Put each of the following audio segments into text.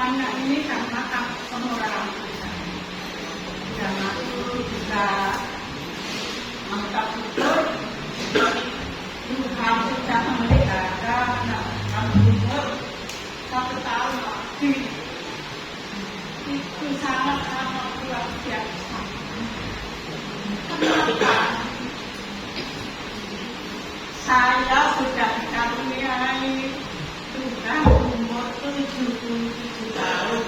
semuanya ini karena pengurahan kita. Dan aku juga mengucap syukur Tuhan sudah memelihara kami umur 1 tahun lebih. Itu sangat-sangat luar biasa. Kenapa? Saya sudah dikaruniai Tuhan umur 77 tahun.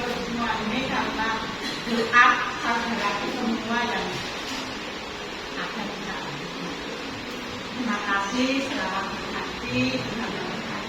Semua ini karena doa saudaraku semua yang ada di sana. Terima kasih, selamat berhati, selamat berhati.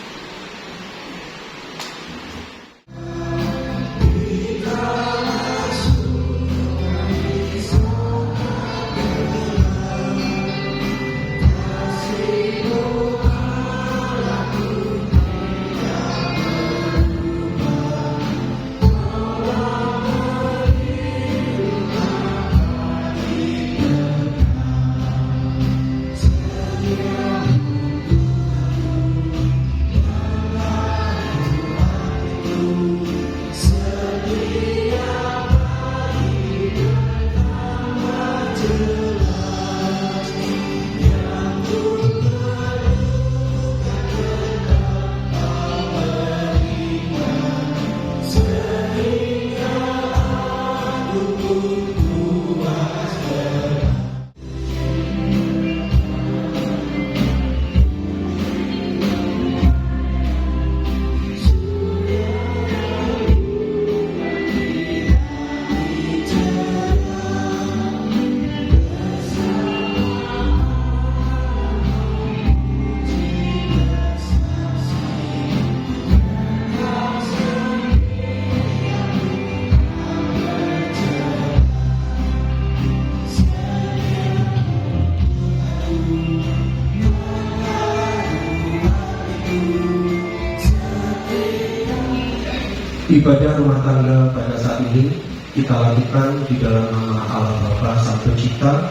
Ibadah rumah tangga pada saat ini kita lakukan di dalam nama Allah Bapa Sang Pencipta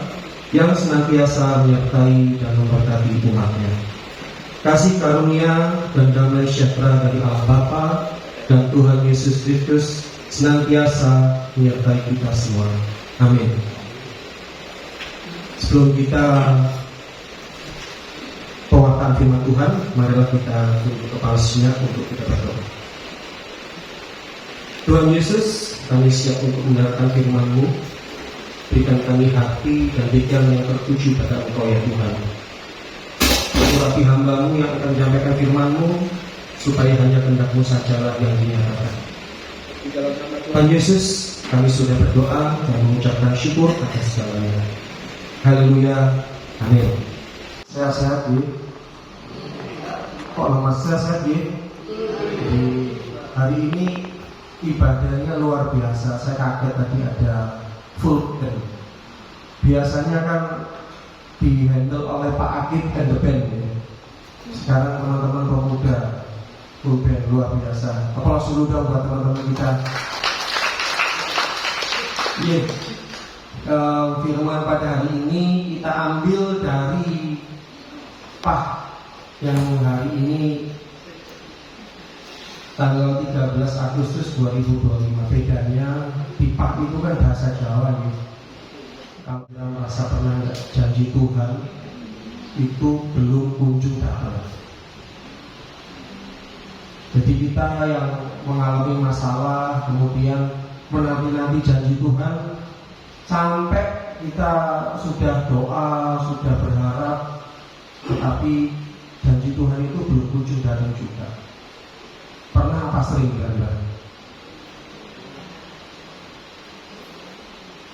yang senantiasa menyertai dan memberkati umatnya. Kasih karunia dan damai sejahtera dari Allah Bapa dan Tuhan Yesus Kristus senantiasa menyertai kita semua. Amin. Sebelum kita pewartaan firman Tuhan, marilah kita tunduk kepala sejenak untuk kita berdoa. Tuhan Yesus, kami siap untuk mendengarkan firman-Mu. Berikan kami hati dan pikiran yang tertuju pada Engkau ya Tuhan. Urapi hamba-Mu yang akan menyampaikan firman-Mu, supaya hanya kehendak-Mu sajalah yang dinyatakan. Tuhan Yesus, kami sudah berdoa dan mengucapkan syukur atas segalanya. Haleluya, amin. Sehat-sehat ya. Kok lemas sehat ya? Di hari ini ibadahnya luar biasa. Saya kaget tadi ada full band. Biasanya kan dihandle oleh Pak Akif and the band ya. Sekarang teman-teman pemuda full band luar biasa. Aplaus dulu dong buat teman-teman kita. Yeah. Firman pada hari ini kita ambil dari PAH yang hari ini tanggal 13 Agustus 2025. Bedanya di PAH itu kan bahasa Jawa nih. Kalau merasa pernah janji Tuhan itu belum kunjung datang. Jadi kita yang mengalami masalah kemudian menanti-nanti janji Tuhan, sampai kita sudah doa, sudah berharap, tetapi janji Tuhan itu belum kunjung datang juga. Pernah apa sering kira-kira?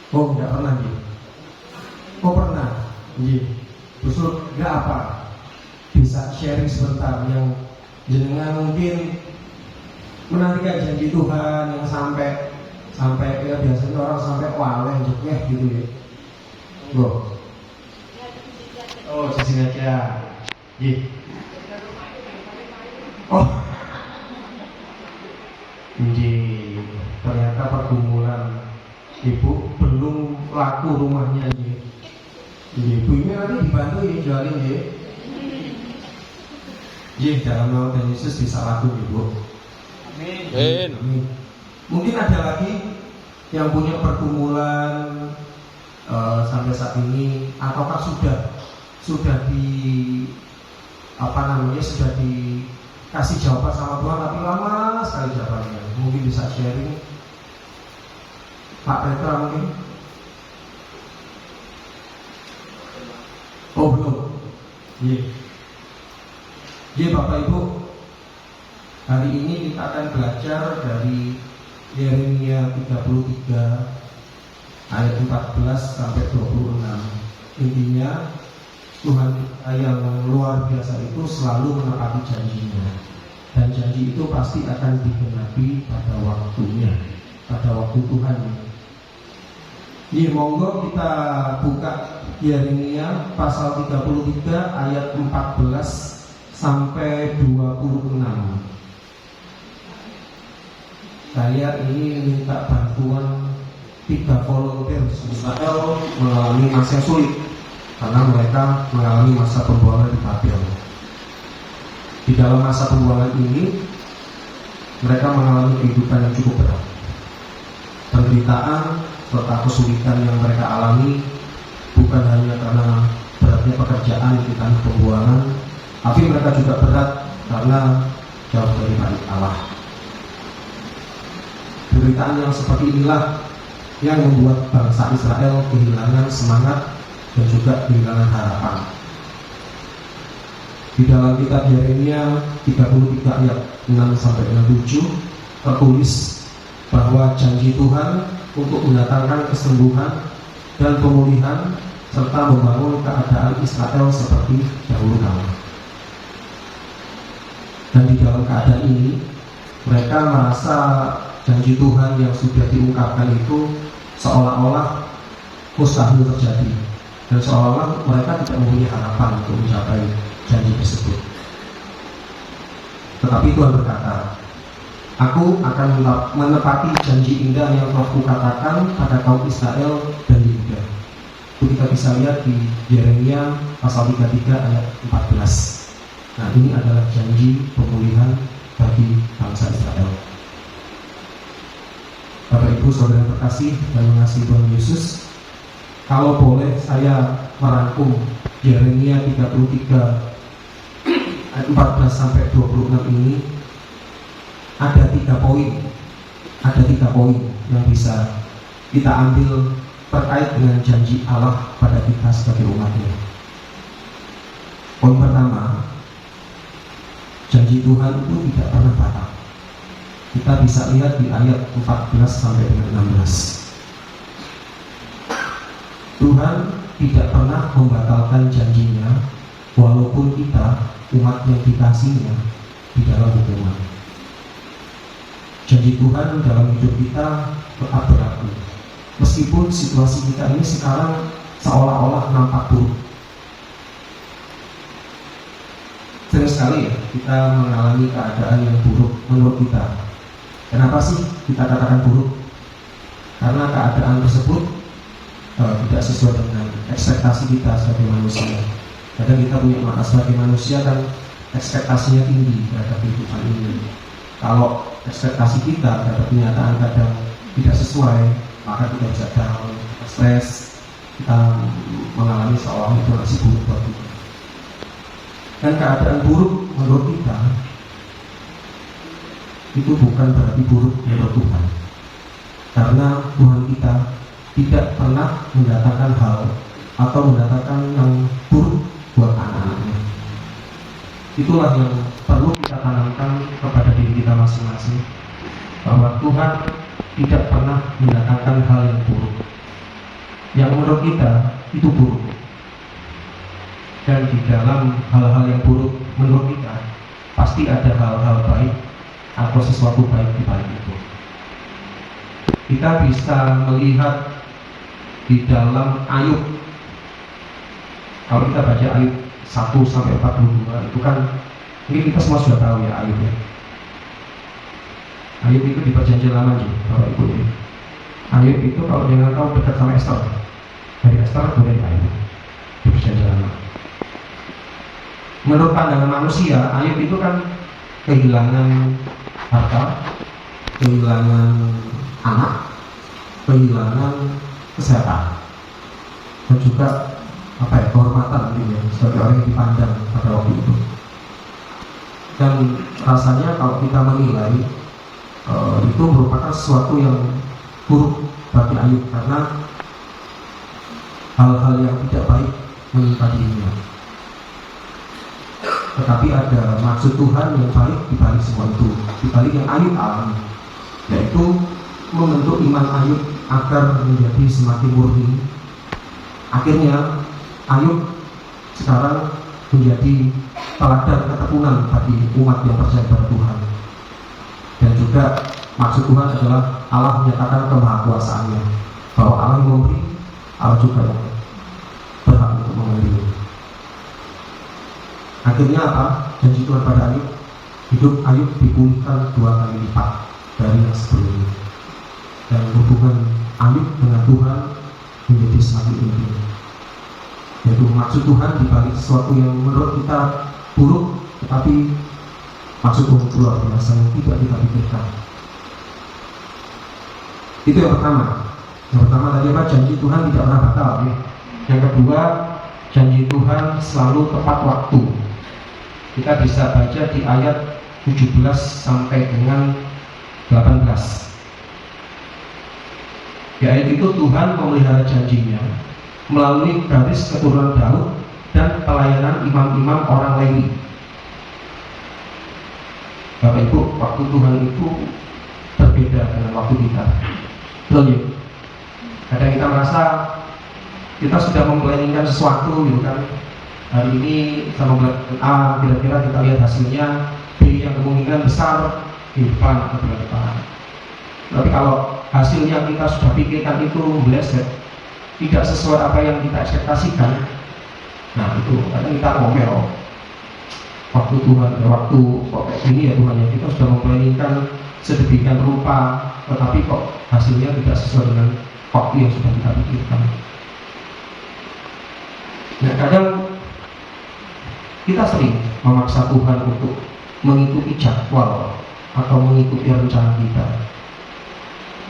Oh, enggak pernah gitu. Oh, pernah. Iya. Justru enggak apa? Bisa sharing sebentar yang jenengan mungkin menantikan janji Tuhan yang sampai ya biasanya orang sampai waleh jekeh gitu ya. Loh. Oh, di sini aja. Iya. Oh. Jadi ternyata pergumulan ibu belum laku rumahnya nih. Ibu ini nanti dibantu ya jualin ya. Ye, dalam nama Tuhan Yesus bisa laku Ibu. Amin. Amin. Mungkin ada lagi yang punya pergumulan sampai saat ini, ataukah sudah sudah dikasih jawaban sama Tuhan tapi lama sekali jawabannya. Mungkin bisa sharing Pak Petra mungkin. Oh belum. Iya Bapak Ibu, hari ini kita akan belajar dari Yeremia 33 ayat 14 sampai 26. Intinya Tuhan yang luar biasa itu selalu menepati janjinya, dan janji itu pasti akan digenapi pada waktunya, pada waktu Tuhan. Iya, monggo kita buka Yeremia pasal 33 ayat 14 sampai 26. Saya ini minta bantuan 3 volunteer Israel mengalami masa yang sulit karena mereka mengalami masa pembuangan di Babel. Di dalam masa pembuangan ini mereka mengalami kehidupan yang cukup berat. Penderitaan serta kesulitan yang mereka alami bukan hanya karena beratnya pekerjaan di tanah pembuangan, tapi mereka juga berat karena jauh dari bait Allah. Penderitaan yang seperti inilah yang membuat bangsa Israel kehilangan semangat dan juga kehilangan harapan. Di dalam kitab Yeremia 33 ayat 6 sampai 7 tertulis bahwa janji Tuhan untuk mendatangkan kesembuhan dan pemulihan serta membangun keadaan Israel seperti dahulu kala. Dan di dalam keadaan ini mereka merasa janji Tuhan yang sudah diungkapkan itu seolah-olah mustahil terjadi, dan seolah-olah mereka tidak mempunyai harapan untuk mencapai janji tersebut. Tetapi Tuhan berkata, Aku akan menepati janji indah yang telah kukatakan pada kaum Israel dan Yehuda. Itu kita bisa lihat di Yeremia pasal 33 ayat 14. Nah, ini adalah janji pemulihan bagi bangsa Israel. Bapak Ibu Saudara yang terkasih dan mengasihi Tuhan Yesus, kalau boleh saya merangkum Yeremia 33 ayat 14 sampai 26 ini, ada 3 poin yang bisa kita ambil terkait dengan janji Allah pada kita sebagai umatnya. Poin pertama, janji Tuhan itu tidak pernah batal. Kita bisa lihat di ayat 14 sampai dengan 16. Tuhan tidak pernah membatalkan janjinya, walaupun kita umat yang dikasihnya di dalam hukuman. Janji Tuhan dalam hidup kita tetap berlaku, meskipun situasi kita ini sekarang seolah-olah nampak buruk. Sering sekali ya kita mengalami keadaan yang buruk menurut kita. Kenapa sih kita katakan buruk? Karena keadaan tersebut tidak sesuai dengan ekspektasi kita sebagai manusia. Kadang kita punya mata sebagai manusia kan ekspektasinya tinggi terhadap kehidupan ini. Kalau ekspektasi kita terhadap kenyataan kadang tidak sesuai, maka kita bisa down, stres, kita mengalami seolah itu masih buruk buat kita. Dan keadaan buruk menurut kita itu bukan berarti buruk menurut Tuhan, karena Tuhan kita tidak pernah mendatangkan hal atau mendatangkan yang buruk buat anak-anaknya. Itulah yang perlu kita tanamkan kepada diri kita masing-masing, bahwa Tuhan tidak pernah mendatangkan hal yang buruk yang menurut kita itu buruk. Dan di dalam hal-hal yang buruk menurut kita pasti ada hal-hal baik atau sesuatu baik di balik itu. Kita bisa melihat di dalam Ayub. Kalau kita baca Ayub 1 sampai 42 itu kan mungkin kita semua sudah tahu ya Ayub ya. Ayub itu di perjanjian lama juga, Bapak Ibu ya. Ayub itu kalau jangan tahu dekat sama Esther, dari Esther kemudian Ayub di perjanjian lama. Menurut pandangan manusia, Ayub itu kan kehilangan harta, kehilangan anak, kehilangan kesehatan, dan juga kehormatan sebagai orang yang dipandang pada waktu itu. Dan rasanya kalau kita menilai itu merupakan sesuatu yang buruk bagi Ayub, karena hal-hal yang tidak baik menimpa dirinya. Tetapi ada maksud Tuhan yang baik di balik semua itu, di balik yang Ayub alami, yaitu membentuk iman Ayub agar menjadi semakin murni. Akhirnya Ayub sekarang menjadi teladan ketekunan bagi umat yang percaya pada Tuhan. Dan juga maksud Tuhan adalah Allah menyatakan kemahakuasaannya, bahwa Allah yang memberi, Allah juga yang berhak untuk mengambil. Akhirnya apa? Janji Tuhan pada Ayub, hidup Ayub dipulihkan 2 kali lipat dari yang sebelumnya, dan hubungan Ayub dengan Tuhan menjadi semakin intim. Yaitu maksud Tuhan dibalik sesuatu yang menurut kita buruk, tetapi maksud Tuhan itu luar biasa yang tidak kita pikirkan. Itu yang pertama. Yang pertama tadi apa? Janji Tuhan tidak pernah batal. Yang kedua, janji Tuhan selalu tepat waktu. Kita bisa baca di ayat 17 sampai dengan 18. Di ayat itu Tuhan memelihara janjinya melalui garis keturunan Daud dan pelayanan imam-imam orang Lewi. Bapak Ibu, waktu Tuhan itu berbeda dengan waktu kita. Betul ya? Kadang kita merasa kita sudah memplanningkan sesuatu gitu kan. Hari ini kita memplanningkan A, kira-kira kita lihat hasilnya B yang kemungkinan besar di depan atau di depan. Tapi kalau hasil yang kita sudah pikirkan itu meleset, tidak sesuai apa yang kita ekspektasikan, nah itu kadang kita ngomel, waktu Tuhan, waktu kok kayak gini ya Tuhan, ya kita sudah memplanningkan sedemikian rupa, tetapi kok hasilnya tidak sesuai dengan waktu yang sudah kita pikirkan. Nah kadang kita sering memaksa Tuhan untuk mengikuti jadwal atau mengikuti rencana kita.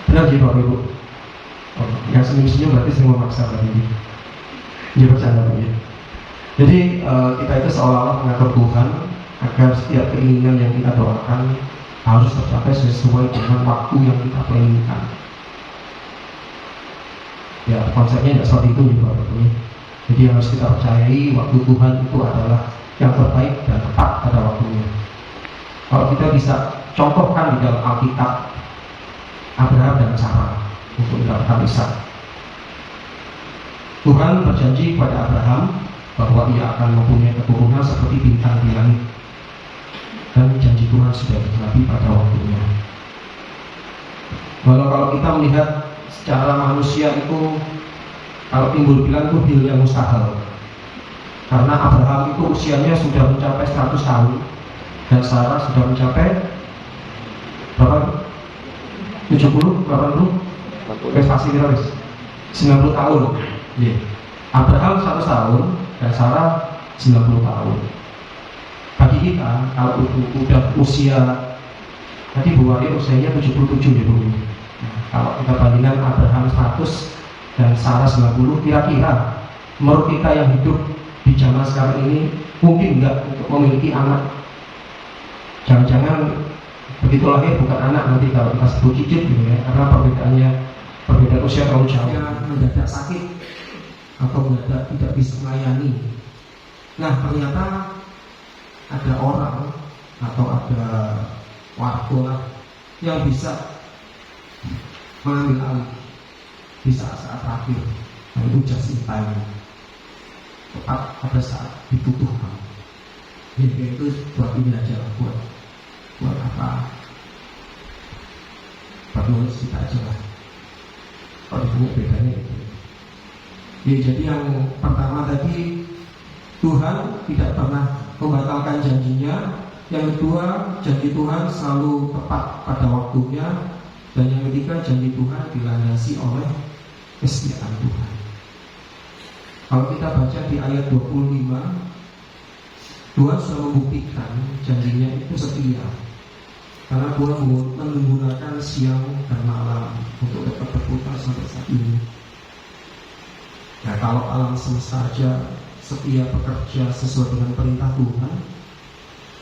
Benar sih Bapak Ibu? Yang senyum-senyum berarti sering memaksa tadi. Dia bercanda ya. Jadi kita itu seolah-olah mengatur Tuhan agar setiap keinginan yang kita doakan harus tercapai sesuai dengan waktu yang kita planningkan. Ya konsepnya tidak seperti itu Bapak Ibu. Jadi yang harus kita percayai, waktu Tuhan itu adalah yang terbaik dan tepat pada waktunya. Kalau kita bisa contohkan di dalam Alkitab Abraham dan Sarah untuk mendapatkan Ishak. Tuhan berjanji kepada Abraham bahwa ia akan mempunyai keturunan seperti bintang di langit, dan janji Tuhan sudah digenapi pada waktunya. Walau kalau kita melihat secara manusia itu, kalau timbul bilang itu hal yang mustahil, karena Abraham itu usianya sudah mencapai 100 tahun dan Sarah sudah mencapai berapa? 70, 80? Pasti kira 90 tahun. Yeah. Abraham 100 tahun dan Sarah 90 tahun. Bagi kita, kalau udah usia, tadi Bu Wari usianya 77 ya Bu. Nah, kalau kita bandingkan Abraham 100 dan Sarah 90, kira-kira menurut kita yang hidup di zaman sekarang ini mungkin enggak untuk memiliki anak. Jangan-jangan begitu lahir bukan anak, nanti kalau kita sebut cicit gitu ya, karena perbedaan usia terlalu jauh. Mendadak sakit atau mendadak tidak bisa melayani. Nah ternyata ada orang atau ada warga yang bisa mengambil alih di saat-saat terakhir, nah itu just in time, tepat pada saat dibutuhkan. Jadi itu buat ini aja, buat apa? Buat nulis kita aja lah. Kalau ditanya bedanya itu. Ya, jadi yang pertama tadi, Tuhan tidak pernah membatalkan janjinya. Yang kedua, janji Tuhan selalu tepat pada waktunya. Dan yang ketiga, janji Tuhan dilandasi oleh kesetiaan Tuhan. Kalau kita baca di ayat 25, Tuhan sudah membuktikan janjinya itu setia, karena Tuhan menggunakan siang dan malam untuk tetap berputar sampai saat ini. Nah, kalau alam semesta saja setia bekerja sesuai dengan perintah Tuhan,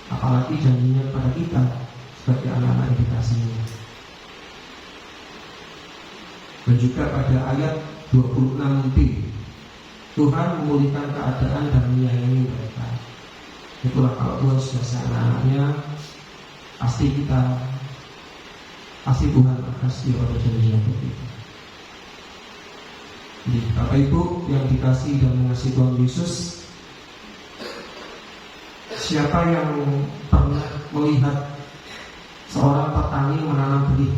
apalagi janjinya kepada kita sebagai anak-anak yang dikasihi. Dan juga pada ayat 26b, Tuhan memulihkan keadaan dan menyayangi mereka. Itulah kalau Tuhan sudah sayang anak-anaknya, pasti Tuhan akan setia pada janjinya kita. Jadi Bapak Ibu yang dikasihi dan mengasihi Tuhan Yesus, siapa yang pernah melihat seorang petani menanam benih?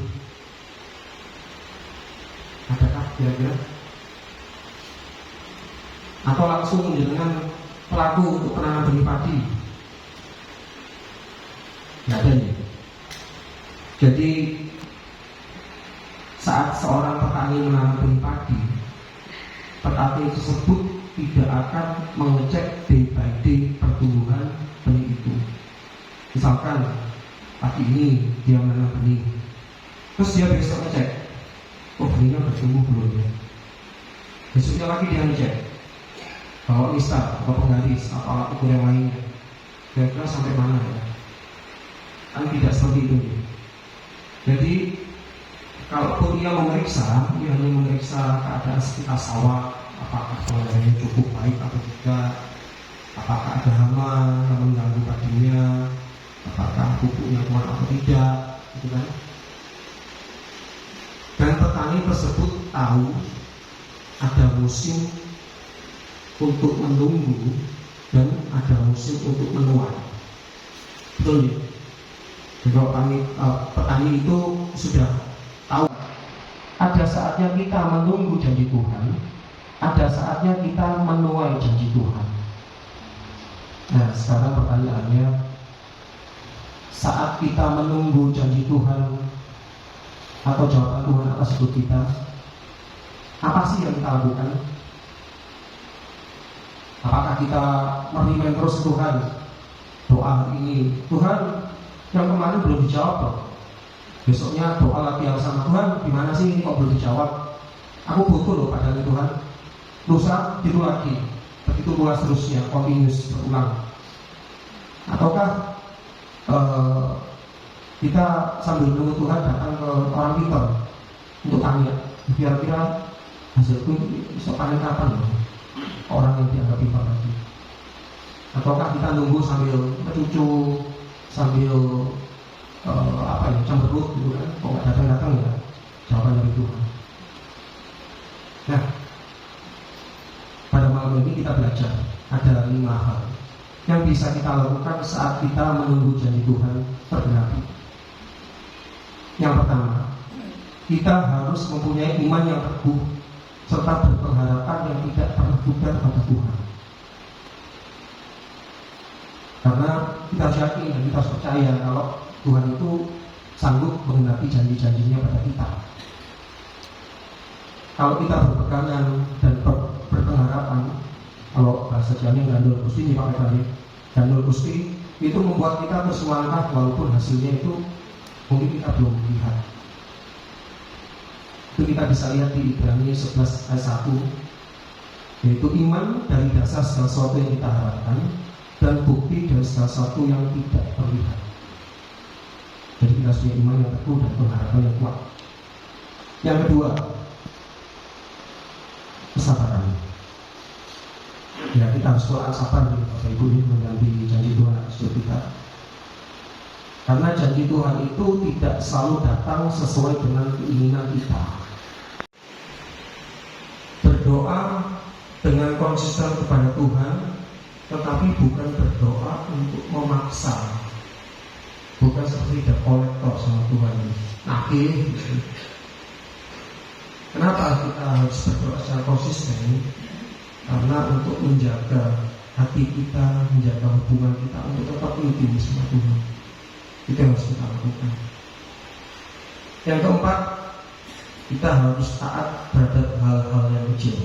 Adakah kira-kira? Atau langsung dengan pelaku untuk penanam benih padi? Tidak ada ya. Jadi saat seorang petani menanam benih padi, petani tersebut tidak akan mengecek day by day pertumbuhan benih itu. Misalkan pagi ini dia menanam benih, terus dia besok ngecek, oh benihnya bertumbuh belum ya. Besoknya lagi dia ngecek, bawa lista atau penggaris atau alat ukur yang lainnya, kira-kira sampai mana ya. Kan tidak seperti itu ya. Jadi kalaupun dia memeriksa, dia hanya memeriksa keadaan sekitar sawah, apakah pengairannya cukup baik atau tidak, apakah ada hama yang mengganggu padinya, apakah pupuknya kuat atau tidak, gitu kan? Dan petani tersebut tahu ada musim untuk menunggu dan ada musim untuk menuai. Betul ya? Jadi petani itu sudah tahu ada saatnya kita menunggu janji Tuhan, ada saatnya kita menuai janji Tuhan. Nah, sekarang pertanyaannya, saat kita menunggu janji Tuhan atau jawaban Tuhan atas hidup kita, apa sih yang kita lakukan? Apakah kita merimen terus Tuhan? Doa ini, Tuhan yang kemarin belum dijawab loh. Besoknya doa lagi yang sama, Tuhan gimana sih ini kok belum dijawab? Aku butuh loh padahal Tuhan. Lusa itu lagi, begitu pula seterusnya, continuous, berulang. Ataukah kita sambil menunggu Tuhan datang ke orang pintar untuk tanya, kira-kira hasilku bisa panen kapan loh? Orang yang dianggap pintar lagi. Ataukah kita nunggu sambil mencucu, sambil cemberut gitu kan, kok nggak datang ya jawaban dari Tuhan. Nah, pada malam ini kita belajar ada 5 hal yang bisa kita lakukan saat kita menunggu janji Tuhan tergenapi. Yang pertama, kita harus mempunyai iman yang teguh serta berpengharapan yang tidak pernah pudar pada Tuhan. Karena kita yakin dan kita percaya kalau Tuhan itu sanggup menggenapi janji-janjinya pada kita. Kalau kita berpegangan dan berpengharapan, kalau bahasa Jawa gandul gusti ini pakai tadi, gandul gusti itu membuat kita terus melangkah walaupun hasilnya itu mungkin kita belum melihat. Itu kita bisa lihat di Ibrani 11 ayat 1, yaitu iman dari dasar segala sesuatu yang kita harapkan dan bukti dari segala sesuatu yang tidak terlihat. Jadi kita punya iman yang teguh dan pengharapan yang kuat. Yang kedua, kesabaran. Ya, kita harus doa sabar nih Bapak Ibu ini mendampingi janji Tuhan atas hidup kita. Karena janji Tuhan itu tidak selalu datang sesuai dengan keinginan kita. Berdoa dengan konsisten kepada Tuhan, tetapi bukan berdoa untuk memaksa. Bukan seperti debt collector sama Tuhan ini. Kenapa kita harus berdoa secara konsisten? Karena untuk menjaga hati kita, menjaga hubungan kita untuk tetap intim sama Tuhan. Itu yang harus kita lakukan. Yang keempat, kita harus taat terhadap hal-hal yang kecil.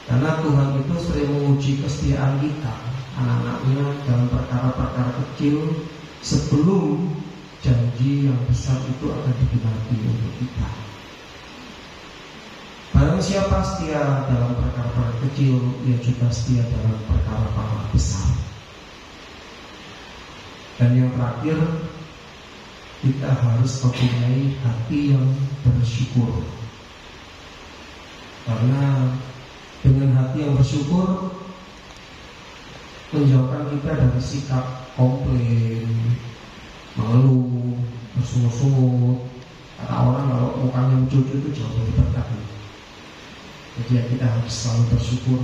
Karena Tuhan itu sering menguji kesetiaan kita anak-anaknya dalam perkara-perkara kecil sebelum janji yang besar itu akan digenapi untuk kita. Barang siapa setia dalam perkara-perkara kecil, ia juga setia dalam perkara-perkara besar. Dan yang terakhir, kita harus mempunyai hati yang bersyukur. Karena dengan hati yang bersyukur menjauhkan kita dari sikap komplain, mengeluh, bersungut-sungut. Kata orang kalau mukanya lucu itu jauh lebih berkah. Jadi ya kita harus selalu bersyukur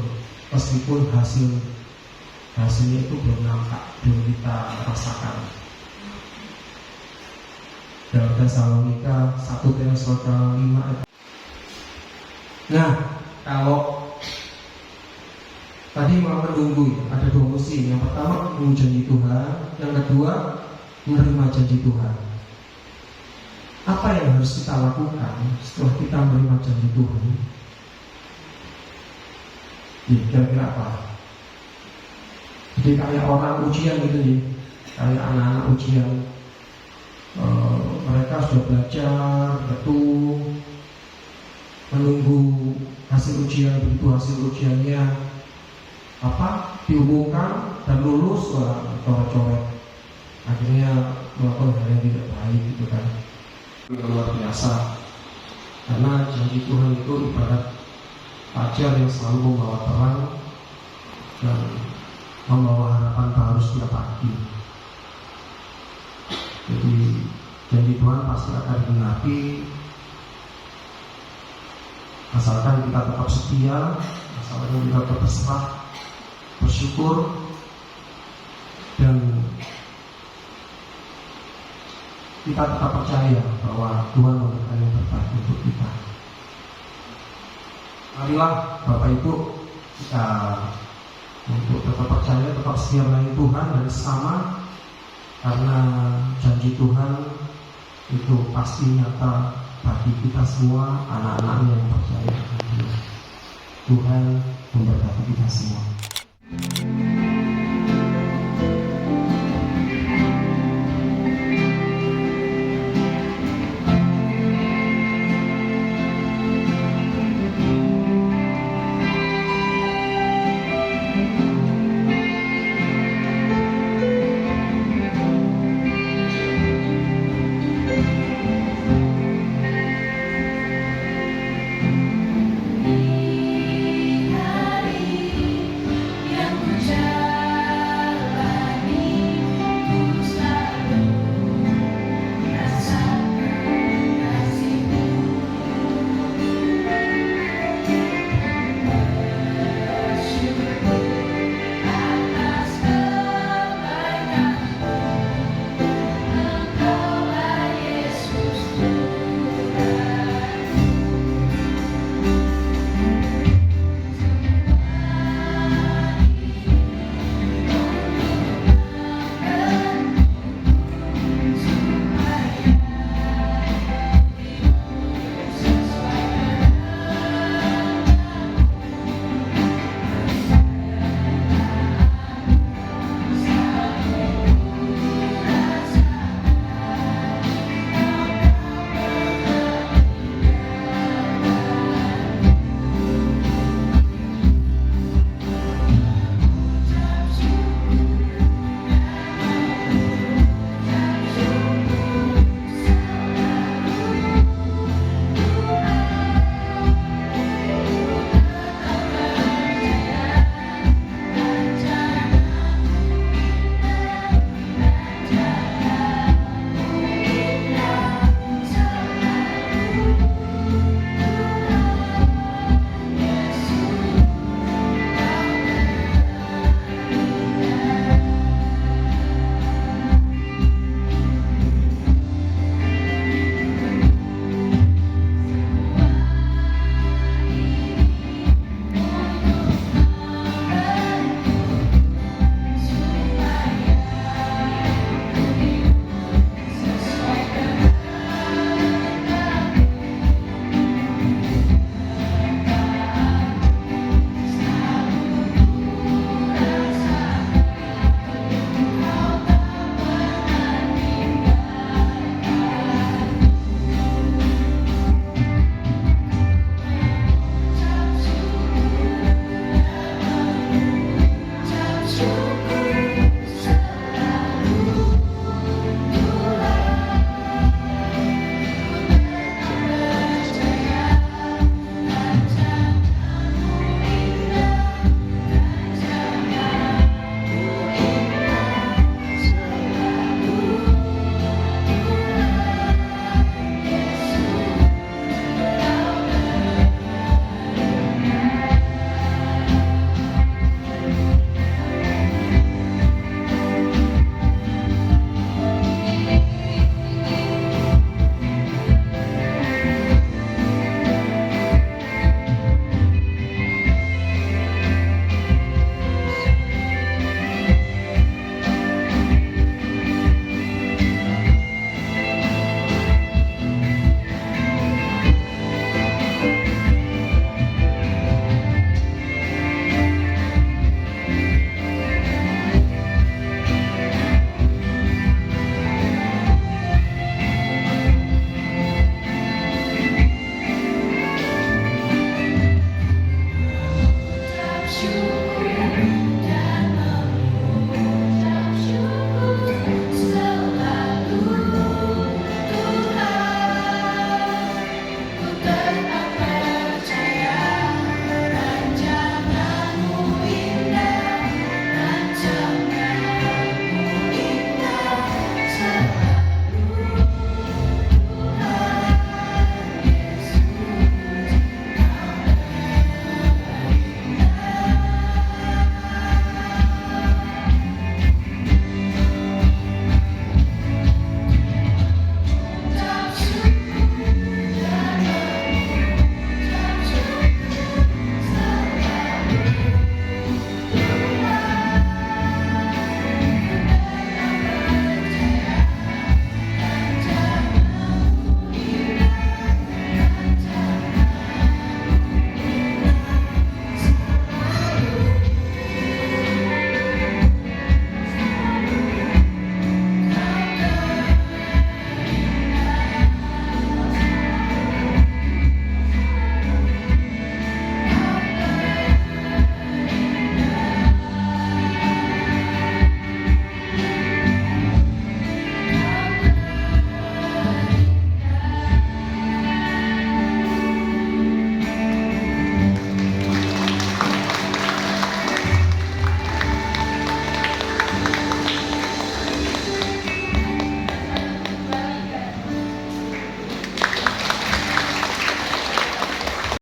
meskipun hasilnya itu belum nampak, belum kita rasakan. Dalam Tesalonika 1 Tesalonika 5. Nah, kalau tadi mau menunggu ya, ada dua musim. Yang pertama menunggu janji Tuhan, yang kedua menerima janji Tuhan. Apa yang harus kita lakukan setelah kita menerima janji Tuhan? Ya, kira-kira apa? Jadi kayak orang ujian gitu ya, kayak anak-anak ujian. Mereka sudah belajar, betul, menunggu hasil ujian. Begitu hasil ujiannya diumumkan dan lulus, coret-coret, akhirnya melakukan hal yang tidak baik gitu kan. Luar biasa, karena janji Tuhan itu ibarat fajar yang selalu membawa terang dan membawa harapan baru setiap pagi. Jadi janji Tuhan pasti akan digenapi asalkan kita tetap setia, asalkan kita tetap berserah, bersyukur, dan kita tetap percaya bahwa Tuhan memberikan yang terbaik untuk kita. Marilah Bapak Ibu kita untuk tetap percaya, tetap setia melayani Tuhan dan sama, karena janji Tuhan itu pasti nyata bagi kita semua, anak-anaknya yang percaya. Tuhan memberkati kita semua.